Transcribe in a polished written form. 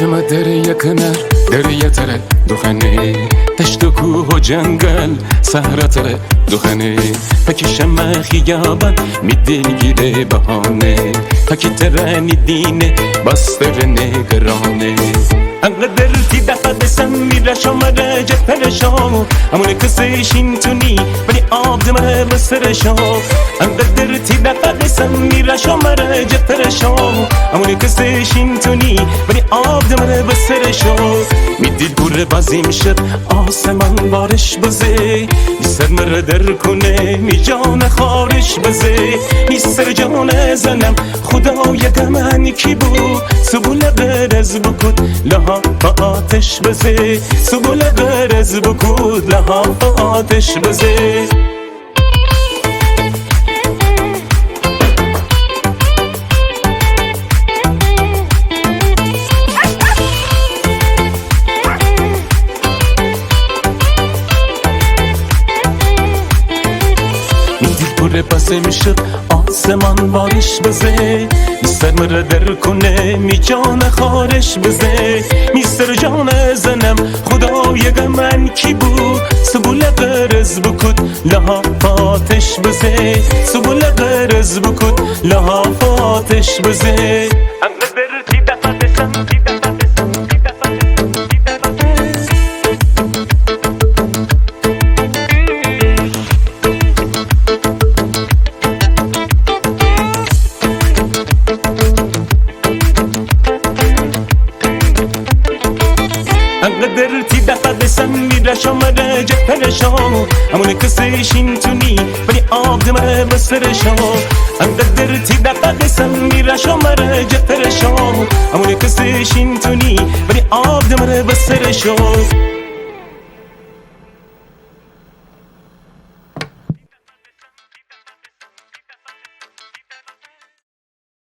چشم دره یکنر دره تره دخنه تشت کوه و جنگل سهره تره دخنه تکی شمه خیابان می دلگیره بهانه تکی ترنی دینه بستر نگرانه انقدر تی دفع دستم میره شماره جفرشو همونه کسیشین تونی ولی آب دمه بسرشو انقدر تی دفع دستم میره شماره جفرشو همونه کسیشین تونی ولی آب دمه بسرشو میدید گوره بازیم شد آسمان بارش بزه می سر مره در کنه می جان خارش بزه می سر جان زنم خدا یکم کی بود سبول غرز بکد لها با آتش بزه سبول غرز بکد لها با آتش بزه پره پسه میشه آسمان بارش بزه میستر مره در کنه می جان خارش بزه میستر جان زنم خدای من کی بود سبول غرز بکد لها فاتش بزه سبول غرز بکد لها فاتش بزه انقدر تی دفع دستم انقدر تی دفع دستم میره شماره جفرشو همونه کسیشین تونی ولی آب دمه بسرشو انقدر تی دفع دستم میره شماره جفرشو همونه کسیشین تونی ولی آب دمه بسرشو